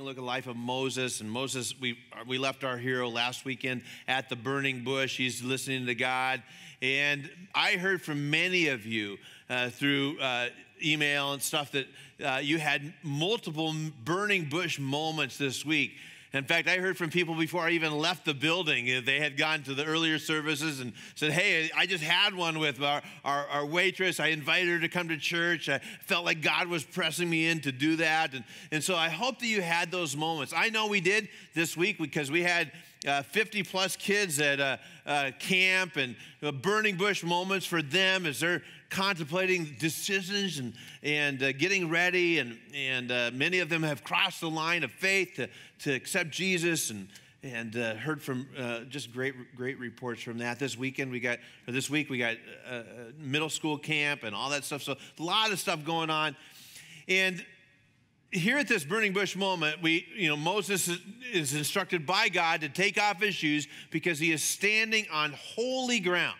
taking a look at the life of Moses. And Moses, we left our hero last weekend at the burning bush. He's listening to God. And I heard from many of you through email and stuff that you had multiple burning bush moments this week. In fact, I heard from people before I even left the building. They had gone to the earlier services and said, hey, I just had one with our waitress. I invited her to come to church. I felt like God was pressing me in to do that. And so I hope that you had those moments. I know we did this week because we had 50 plus kids at camp, and burning bush moments for them as they're contemplating decisions and getting ready, and many of them have crossed the line of faith to accept Jesus, and heard from just great reports from that. This week we got middle school camp and all that stuff. So a lot of stuff going on. And here at this burning bush moment, Moses is instructed by God to take off his shoes because he is standing on holy ground.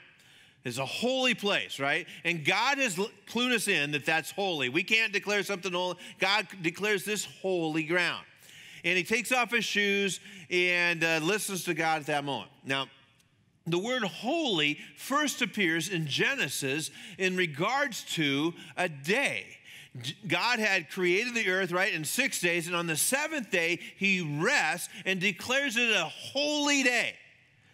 It's a holy place, right? And God has clued us in that that's holy. We can't declare something holy. God declares this holy ground. And he takes off his shoes and listens to God at that moment. Now, the word holy first appears in Genesis in regards to a day. God had created the earth, right, in 6 days, and on the seventh day, he rests and declares it a holy day.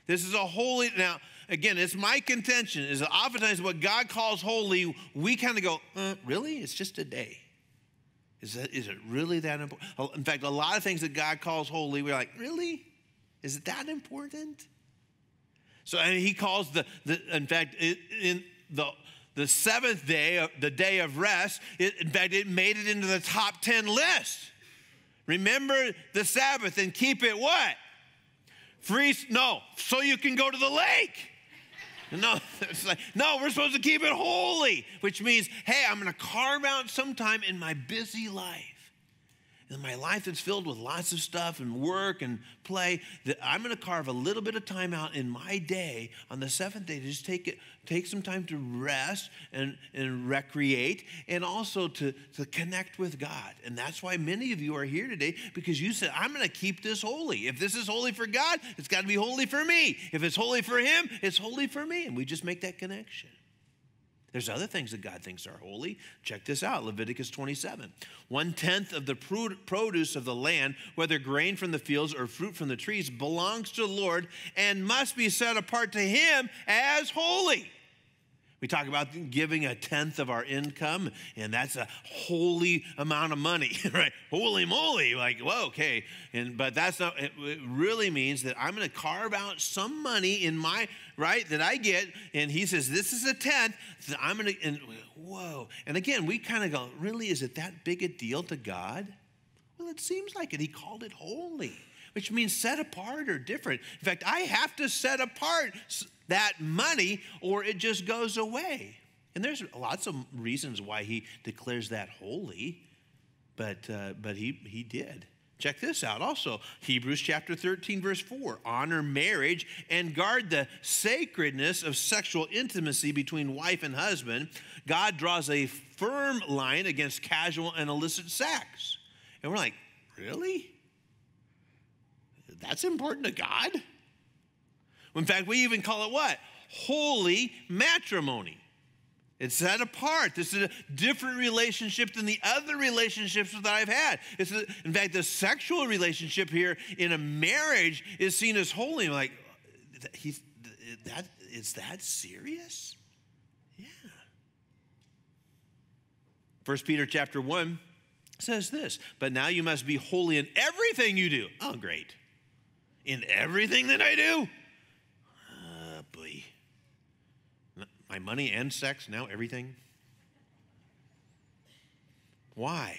This is a holy, now, again, it's my contention, is that oftentimes what God calls holy, we kind of go, really? It's just a day. Is it really that important? In fact, a lot of things that God calls holy, we're like, really? Is it that important? So, and he calls in fact, in the seventh day, the day of rest, in fact, it made it into the top 10 list. Remember the Sabbath and keep it what? Free? No, so you can go to the lake. No, it's like, no, we're supposed to keep it holy, which means, hey, I'm going to carve out some time in my busy life. In my life that's filled with lots of stuff and work and play, that I'm going to carve a little bit of time out in my day on the seventh day to just take some time to rest and recreate, and also to connect with God. And that's why many of you are here today, because you said, I'm going to keep this holy. If this is holy for God, it's got to be holy for me. If it's holy for him, it's holy for me. And we just make that connection. There's other things that God thinks are holy. Check this out, Leviticus 27. 1/10 of the produce of the land, whether grain from the fields or fruit from the trees, belongs to the Lord and must be set apart to him as holy. We talk about giving 1/10 of our income, and that's a holy amount of money, right? Holy moly, like, whoa, okay. But that's not, it really means that I'm going to carve out some money in my, right, that I get, and he says, this is 1/10, so I'm going to, and whoa. And again, we kind of go, really, is it that big a deal to God? Well, it seems like it. He called it holy, which means set apart or different. In fact, I have to set apart that money or it just goes away. And there's lots of reasons why he declares that holy, but he did. Check this out also. Hebrews chapter 13, verse 4. Honor marriage and guard the sacredness of sexual intimacy between wife and husband. God draws a firm line against casual and illicit sex. And we're like, really? That's important to God? In fact, we even call it what? Holy matrimony. It's set apart. This is a different relationship than the other relationships that I've had. In fact, the sexual relationship here in a marriage is seen as holy. I'm like, is that serious? Yeah. 1 Peter chapter 1 says this, but now you must be holy in everything you do. Oh, great. In everything that I do? Boy. My money and sex, now everything? Why?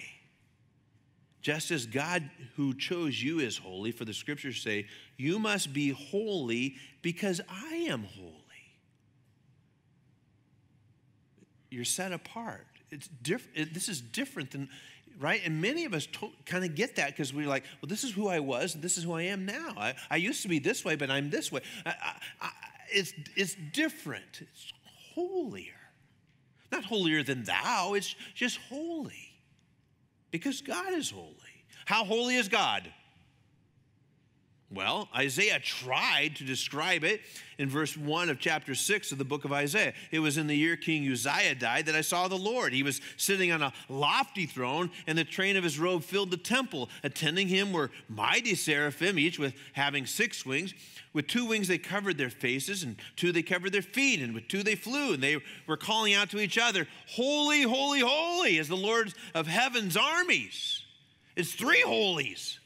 Just as God who chose you is holy, for the scriptures say, you must be holy because I am holy. You're set apart. It's different. This is different than, right? And many of us kind of get that because we're like, well, this is who I was, and this is who I am now. I used to be this way, but I'm this way. It's different. It's holier. Not holier than thou. It's just holy because God is holy. How holy is God? Well, Isaiah tried to describe it in verse 1 of chapter 6 of the book of Isaiah. It was in the year King Uzziah died that I saw the Lord. He was sitting on a lofty throne, and the train of his robe filled the temple. Attending him were mighty seraphim, each with having 6 wings. With 2 wings they covered their faces, and 2 they covered their feet, and with 2 they flew, and they were calling out to each other, Holy, holy, holy is the Lord of heaven's armies. It's 3 holies.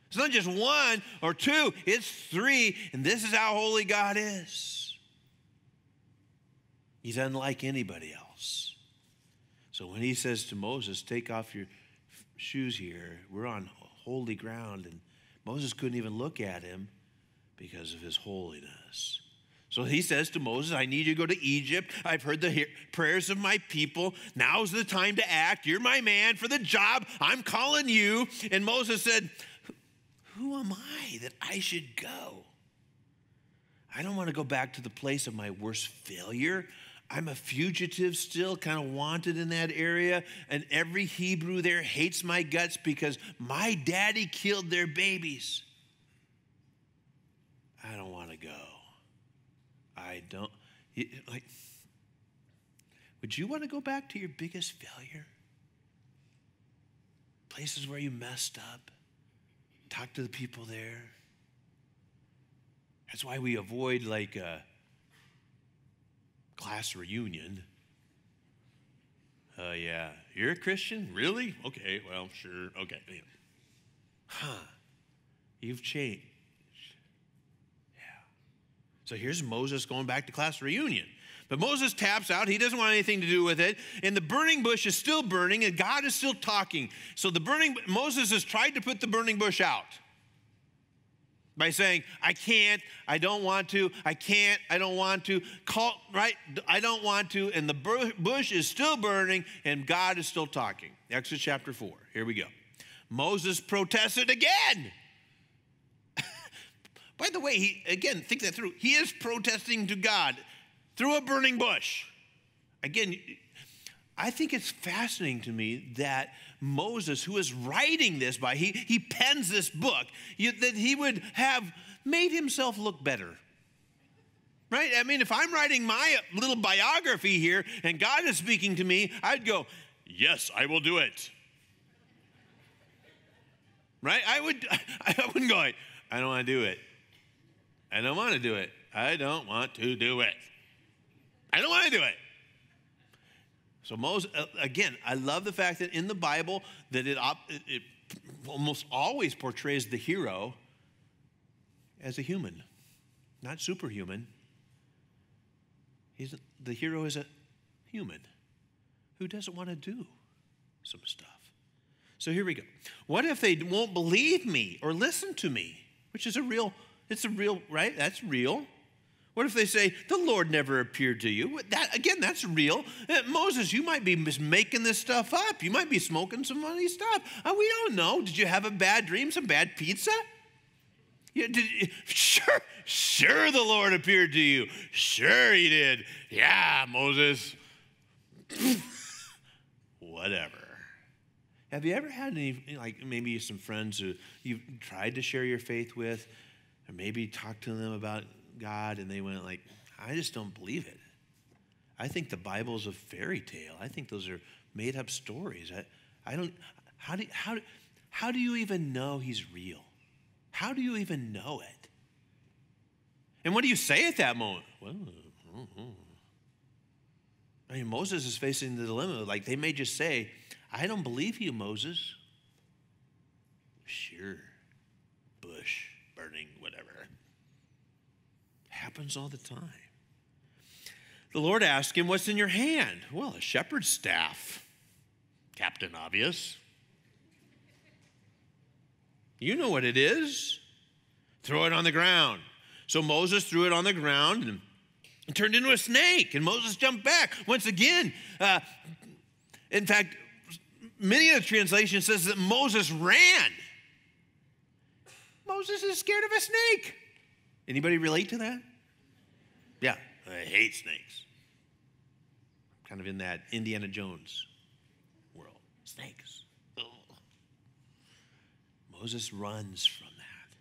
It's not just 1 or 2, it's 3, and this is how holy God is. He's unlike anybody else. So when he says to Moses, take off your shoes here, we're on holy ground, and Moses couldn't even look at him because of his holiness. So he says to Moses, I need you to go to Egypt. I've heard the prayers of my people. Now's the time to act. You're my man for the job. I'm calling you. And Moses said, who am I that I should go? I don't want to go back to the place of my worst failure. I'm a fugitive still, kind of wanted in that area. And every Hebrew there hates my guts because my daddy killed their babies. I don't want to go. I don't. Like, would you want to go back to your biggest failure? Places where you messed up? Talk to the people there. That's why we avoid like a class reunion. Yeah, you're a Christian? Really? Okay, well, sure. Okay. You've changed. Yeah. So here's Moses going back to class reunion. But Moses taps out. He doesn't want anything to do with it. And the burning bush is still burning, and God is still talking. So Moses has tried to put the burning bush out by saying, I can't, I don't want to, I can't, I don't want to, I don't want to, and the bush is still burning, and God is still talking. Exodus chapter 4, here we go. Moses protested again. By the way, think that through. He is protesting to God through a burning bush. Again, I think it's fascinating to me that Moses, who is writing this he pens this book, that he would have made himself look better. Right? I mean, if I'm writing my little biography here and God is speaking to me, I'd go, yes, I will do it. Right? I wouldn't go, I don't want to do it. I don't want to do it. I don't want to do it. I don't want to do it. So Moses, again, I love the fact that in the Bible that it almost always portrays the hero as a human, not superhuman. The hero is a human who doesn't want to do some stuff. So here we go. What if they won't believe me or listen to me? Which is right? That's real. What if they say, the Lord never appeared to you? That's real. Moses, you might be just making this stuff up. You might be smoking some funny stuff. We don't know. Did you have a bad dream, some bad pizza? Sure the Lord appeared to you. Sure he did. Yeah, Moses. Whatever. Have you ever had any, maybe some friends who you've tried to share your faith with, or maybe talk to them about God, and they went I just don't believe it. I think the Bible's a fairy tale. I think those are made up stories. I don't. How do you even know he's real? How do you even know it? And what do you say at that moment? Well, I mean, Moses is facing the dilemma. They may just say, I don't believe you, Moses. Sure, bush burning, whatever. Happens all the time. The Lord asked him, what's in your hand? Well, a shepherd's staff. Captain Obvious. You know what it is. Throw it on the ground. So Moses threw it on the ground and it turned into a snake, and Moses jumped back. Once again, in fact, many of the translations says that Moses ran. Moses is scared of a snake. Anybody relate to that? Yeah, I hate snakes. Kind of in that Indiana Jones world. Snakes. Ugh. Moses runs from that.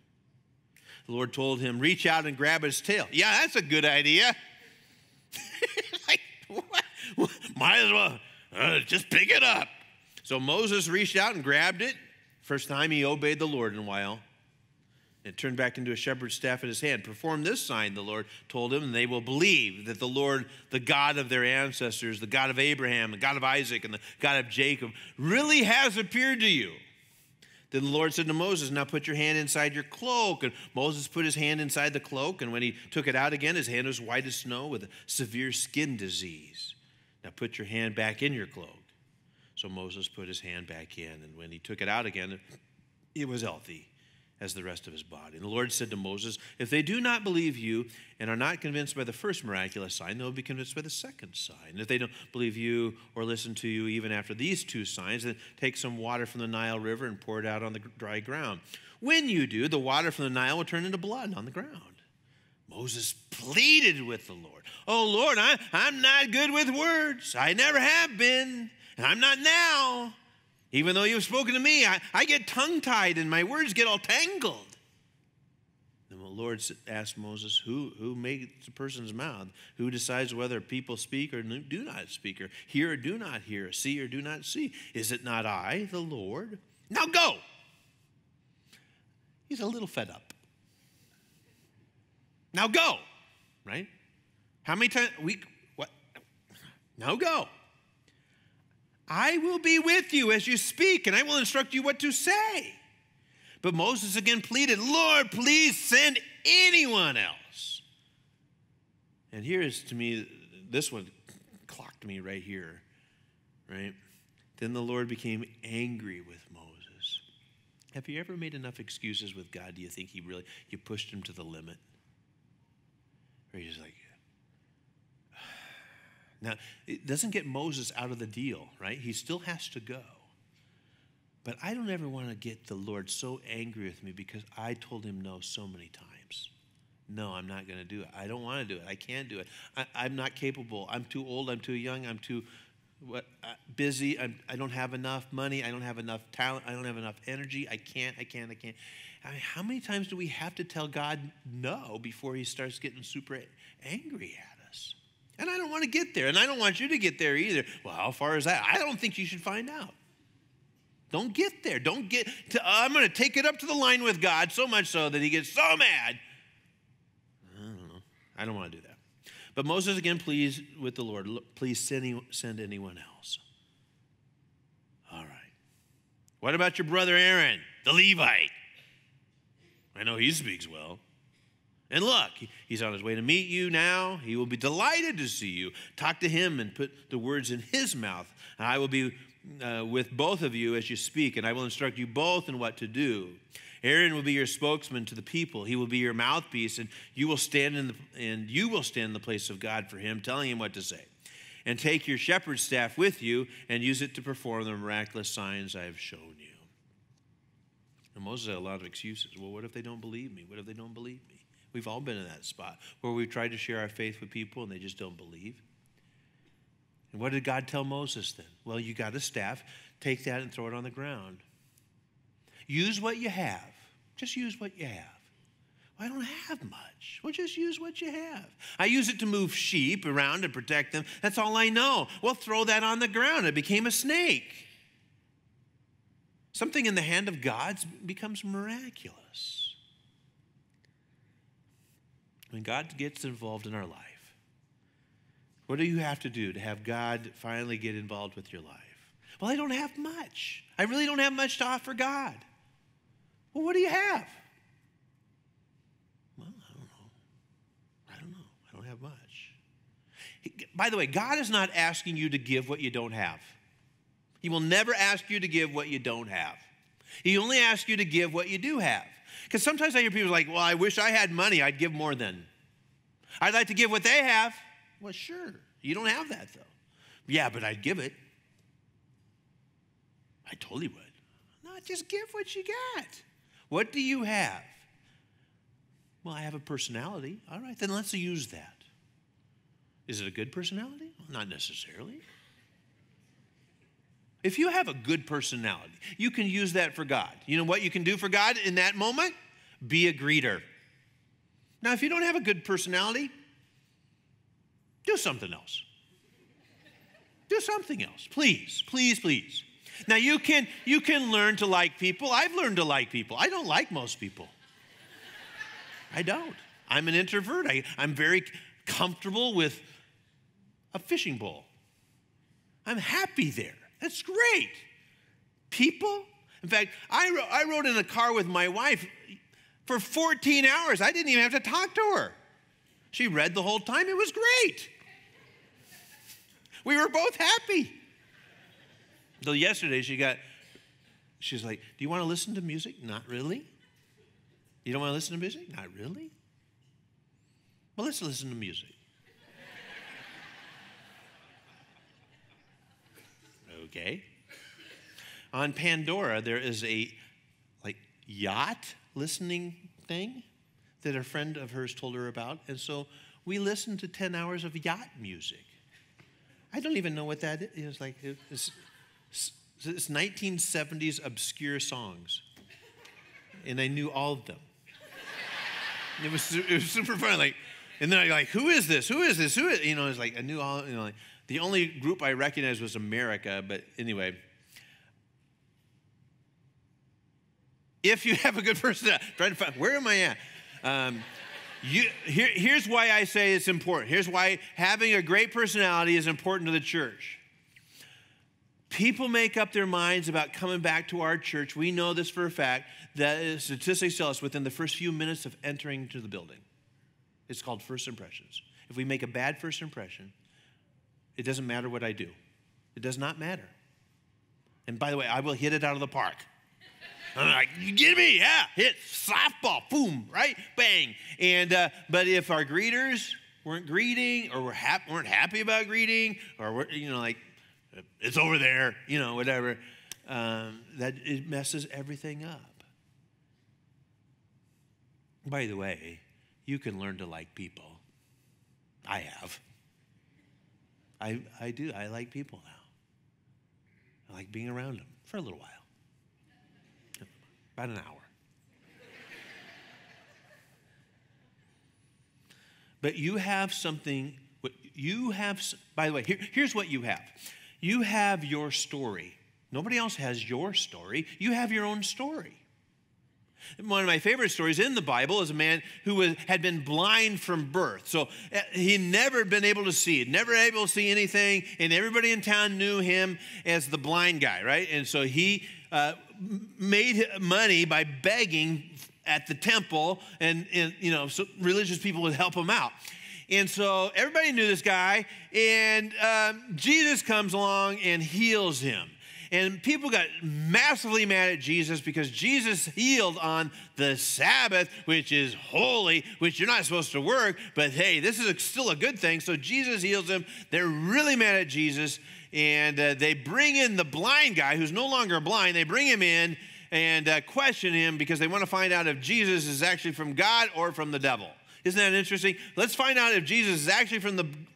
The Lord told him, reach out and grab his tail. Yeah, that's a good idea. Like, what? Might as well just pick it up. So Moses reached out and grabbed it. First time he obeyed the Lord in a while. It turned back into a shepherd's staff in his hand. Perform this sign, the Lord told him, and they will believe that the Lord, the God of their ancestors, the God of Abraham, the God of Isaac, and the God of Jacob, really has appeared to you. Then the Lord said to Moses, now put your hand inside your cloak. And Moses put his hand inside the cloak, and when he took it out again, his hand was white as snow with a severe skin disease. Now put your hand back in your cloak. So Moses put his hand back in, and when he took it out again, it was healthy as the rest of his body. And the Lord said to Moses, if they do not believe you and are not convinced by the first miraculous sign, they will be convinced by the second sign. And if they don't believe you or listen to you even after these two signs, then take some water from the Nile River and pour it out on the dry ground. When you do, the water from the Nile will turn into blood on the ground. Moses pleaded with the Lord. Oh, Lord, I'm not good with words. I never have been, and I'm not now. Even though you've spoken to me, I get tongue-tied and my words get all tangled. And the Lord asked Moses, who makes a person's mouth? Who decides whether people speak or do not speak, or hear or do not hear, or see or do not see? Is it not I, the Lord? Now go. He's a little fed up. Now go, right? How many times? What? Now go. I will be with you as you speak, and I will instruct you what to say. But Moses again pleaded, Lord, please send anyone else. And here is, to me, this one clocked me right here, right? Then the Lord became angry with Moses. Have you ever made enough excuses with God? Do you think you pushed him to the limit? Or you're just like, now, it doesn't get Moses out of the deal, right? He still has to go. But I don't ever want to get the Lord so angry with me because I told him no so many times. No, I'm not going to do it. I don't want to do it. I can't do it. I'm not capable. I'm too old. I'm too young. I'm too busy. I don't have enough money. I don't have enough talent. I don't have enough energy. I can't. I mean, how many times do we have to tell God no before he starts getting super angry at us? And I don't want to get there, and I don't want you to get there either. Well, how far is that? I don't think you should find out. Don't get there. Don't get to, I'm going to take it up to the line with God, so much so that he gets so mad. I don't know. I don't want to do that. But Moses again pleads with the Lord, please send anyone else. All right. What about your brother Aaron, the Levite? I know he speaks well. And look, he's on his way to meet you now. He will be delighted to see you. Talk to him and put the words in his mouth. And I will be with both of you as you speak, and I will instruct you both in what to do. Aaron will be your spokesman to the people. He will be your mouthpiece, and you will stand in the place of God for him, telling him what to say. And take your shepherd's staff with you and use it to perform the miraculous signs I have shown you. And Moses had a lot of excuses. Well, what if they don't believe me? What if they don't believe me? We've all been in that spot where we've tried to share our faith with people and they just don't believe. And what did God tell Moses then? Well, you got a staff. Take that and throw it on the ground. Use what you have. Just use what you have. Well, I don't have much. Well, just use what you have. I use it to move sheep around and protect them. That's all I know. Well, throw that on the ground. It became a snake. Something in the hand of God becomes miraculous. When God gets involved in our life, what do you have to do to have God finally get involved with your life? Well, I don't have much. I really don't have much to offer God. Well, what do you have? Well, I don't know. I don't have much. By the way, God is not asking you to give what you don't have. He will never ask you to give what you don't have. He only asks you to give what you do have. Because sometimes I hear people like, well, I wish I had money. I'd give more then. I'd like to give what they have. Well, sure. You don't have that, though. Yeah, but I'd give it. I totally would. No, just give what you got. What do you have? Well, I have a personality. All right, then let's use that. Is it a good personality? Well, not necessarily. If you have a good personality, you can use that for God. You know what you can do for God in that moment? Be a greeter. Now, if you don't have a good personality, do something else. Do something else. Please, please, please. Now, you can learn to like people. I've learned to like people. I don't like most people. I don't. I'm an introvert. I'm very comfortable with a fishing bowl. I'm happy there. That's great. People? In fact, I rode in a car with my wife for 14 hours. I didn't even have to talk to her. She read the whole time. It was great. We were both happy. Until yesterday, she's like, do you want to listen to music? Not really. You don't want to listen to music? Not really. Well, let's listen to music. Okay. On Pandora, there is a yacht listening thing that a friend of hers told her about. And so we listened to 10 hours of yacht music. I don't even know what that is. It's 1970s obscure songs. And I knew all of them. It was super fun. And then I who is this? Who is this? It's like I knew all, the only group I recognized was America, but anyway. If you have a good personality, try to find, where am I at? Here's why I say it's important. Here's why having a great personality is important to the church. People make up their minds about coming back to our church. We know this for a fact, that statistics tell us within the first few minutes of entering to the building. It's called first impressions. If we make a bad first impression, it doesn't matter what I do. It does not matter. And by the way, I will hit it out of the park. I'm like, you get me? Yeah, hit softball, boom, right? Bang. And but if our greeters weren't greeting, or weren't happy about greeting, or it's over there, whatever, that it messes everything up. By the way, you can learn to like people. I have. I do. I like people now. I like being around them for a little while. About an hour. But you have something, by the way, here's what you have. You have your story. Nobody else has your story. You have your own story. One of my favorite stories in the Bible is a man who had been blind from birth. So he never been able to see, never able to see anything, and everybody in town knew him as the blind guy, right? And so he made money by begging at the temple, and so religious people would help him out. And so everybody knew this guy, and Jesus comes along and heals him. And people got massively mad at Jesus because Jesus healed on the Sabbath, which is holy, which you're not supposed to work. But hey, this is still a good thing. So Jesus heals him. They're really mad at Jesus. And they bring in the blind guy who's no longer blind. They bring him in and question him because they want to find out if Jesus is actually from God or from the devil. Isn't that interesting? Let's find out if Jesus is actually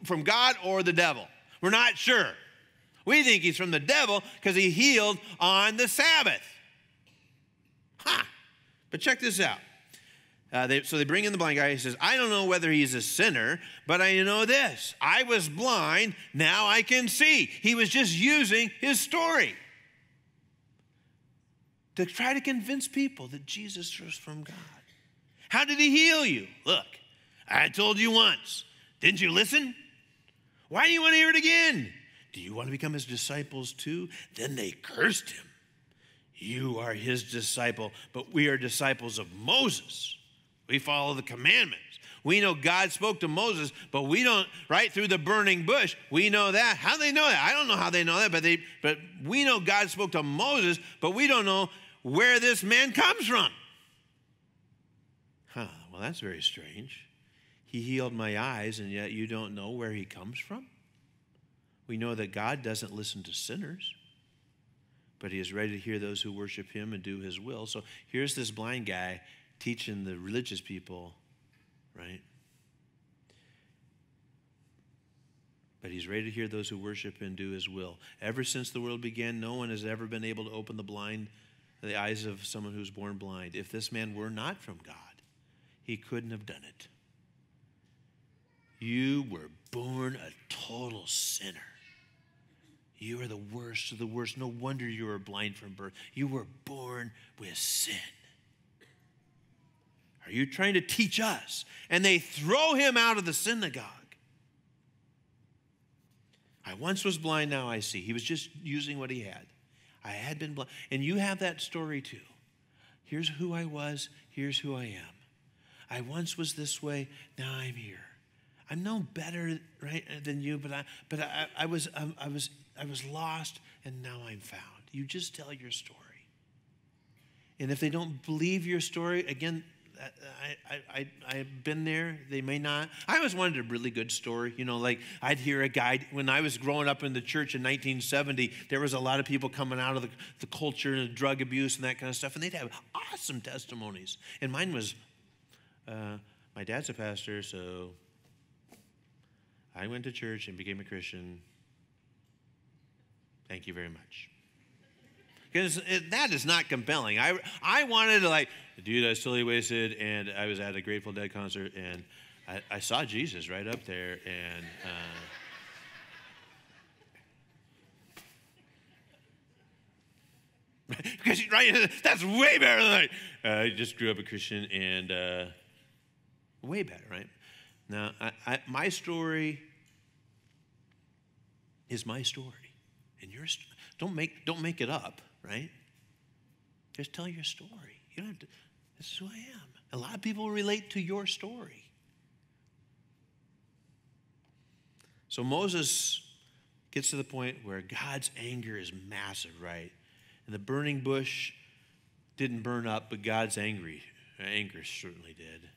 from God or the devil. We're not sure. We think he's from the devil because he healed on the Sabbath. But check this out. So they bring in the blind guy. He says, I don't know whether he's a sinner, but I know this. I was blind, now I can see. He was just using his story to try to convince people that Jesus was from God. How did he heal you? Look, I told you once. Didn't you listen? Why do you want to hear it again? Do you want to become his disciples too? Then they cursed him. You are his disciple, but we are disciples of Moses. We follow the commandments. We know God spoke to Moses, but we don't, right through the burning bush. We know that. How do they know that? I don't know how they know that, but we know God spoke to Moses, but we don't know where this man comes from. Well, that's very strange. He healed my eyes, and yet you don't know where he comes from? We know that God doesn't listen to sinners, but he is ready to hear those who worship him and do his will. So here's this blind guy teaching the religious people, right? But he's ready to hear those who worship and do his will. Ever since the world began, no one has ever been able to open the eyes of someone who's born blind. If this man were not from God, he couldn't have done it. You were born a total sinner. You are the worst of the worst. No wonder you were blind from birth. You were born with sin. Are you trying to teach us? And they throw him out of the synagogue. I once was blind, now I see. He was just using what he had. I had been blind. And you have that story too. Here's who I was. Here's who I am. I once was this way. Now I'm here. I'm no better, right, than you, but I was lost, and now I'm found. You just tell your story. And if they don't believe your story, again, I've been there. They may not. I always wanted a really good story. You know, like I'd hear a guy, when I was growing up in the church in 1970, there was a lot of people coming out of the culture and drug abuse and that kind of stuff, and they'd have awesome testimonies. And mine was, my dad's a pastor, so I went to church and became a Christian. Thank you very much. Because that is not compelling. I wanted to, like, dude, I was totally wasted, and I was at a Grateful Dead concert, and I saw Jesus right up there, and because right, that's way better than I just grew up a Christian, and way better, right? Now, my story is my story, and yours. Don't make it up. Right? Just tell your story. You don't have to, this is who I am. A lot of people relate to your story. So Moses gets to the point where God's anger is massive, right? And the burning bush didn't burn up, but God's anger certainly did.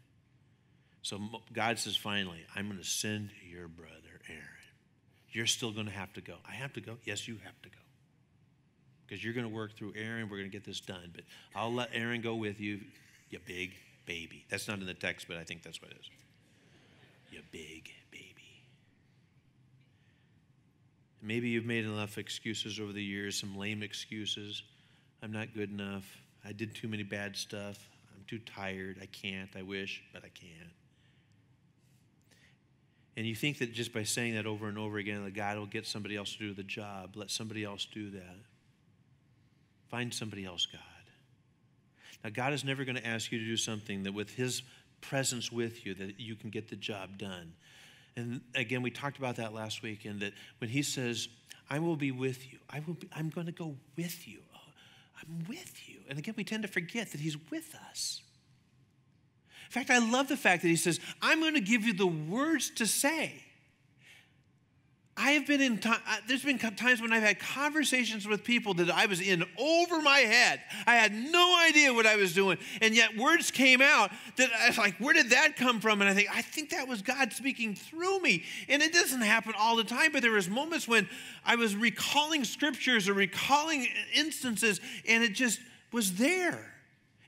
So God says, finally, I'm going to send your brother Aaron. You're still going to have to go. I have to go? Yes, you have to go. Because you're going to work through Aaron. We're going to get this done. But I'll let Aaron go with you, you big baby. That's not in the text, but I think that's what it is. You big baby. Maybe you've made enough excuses over the years, some lame excuses. I'm not good enough. I did too many bad stuff. I'm too tired. I can't. I wish, but I can't. And you think that just by saying that over and over again, that God will get somebody else to do the job. Let somebody else do that. Find somebody else, God. Now, God is never going to ask you to do something that with his presence with you, that you can get the job done. And again, we talked about that last week, and that when he says, I will be with you, I'm going to go with you. Oh, I'm with you. And again, we tend to forget that he's with us. In fact, I love the fact that he says, I'm going to give you the words to say. There's been times when I've had conversations with people that I was in over my head. I had no idea what I was doing. And yet words came out that I was like, where did that come from? And I think that was God speaking through me. And it doesn't happen all the time, but there was moments when I was recalling scriptures or recalling instances, and it just was there.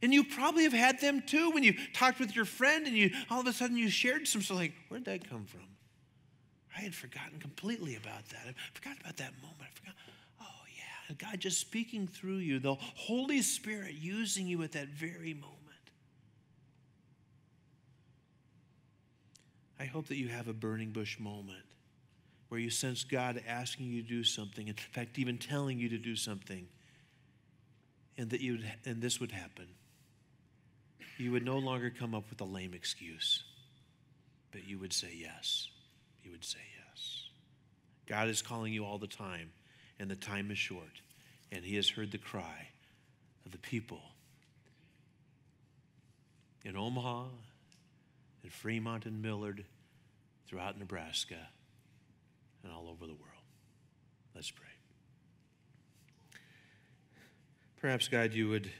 And you probably have had them too when you talked with your friend and all of a sudden you shared some stuff like, where'd that come from? I had forgotten completely about that. I forgot about that moment. I forgot. Oh, yeah. And God just speaking through you, the Holy Spirit using you at that very moment. I hope that you have a burning bush moment where you sense God asking you to do something, in fact, even telling you to do something, and this would happen. You would no longer come up with a lame excuse, but you would say yes. You would say yes. God is calling you all the time, and the time is short, and he has heard the cry of the people in Omaha, in Fremont and Millard, throughout Nebraska, and all over the world. Let's pray. Perhaps, God, you would,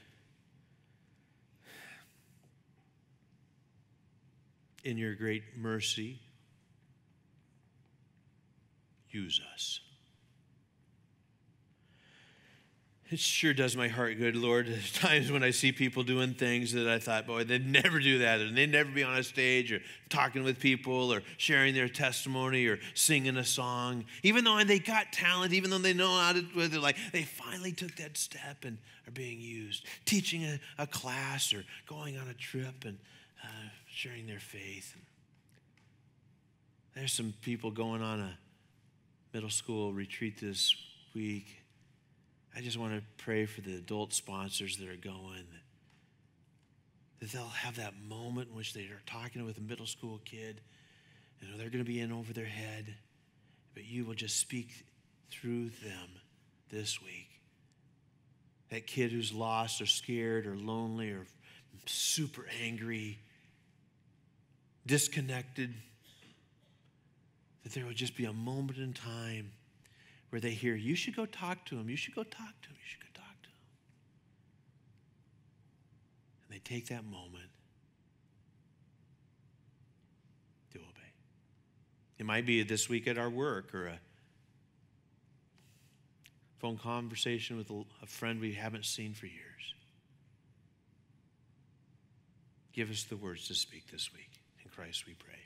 in your great mercy, use us. It sure does my heart good, Lord. There's times when I see people doing things that I thought, boy, they'd never do that. And they'd never be on a stage or talking with people or sharing their testimony or singing a song. Even though they got talent, even though they know how to do it, they finally took that step and are being used. Teaching a class or going on a trip and sharing their faith. There's some people going on a middle school retreat this week. I just want to pray for the adult sponsors that are going, that they'll have that moment in which they are talking with a middle school kid, and they're going to be in over their head, but you will just speak through them this week. That kid who's lost or scared or lonely or super angry, disconnected, that there will just be a moment in time where they hear, you should go talk to him, you should go talk to him, you should go talk to him. And they take that moment to obey. It might be this week at our work or a phone conversation with a friend we haven't seen for years. Give us the words to speak this week. In Christ we pray.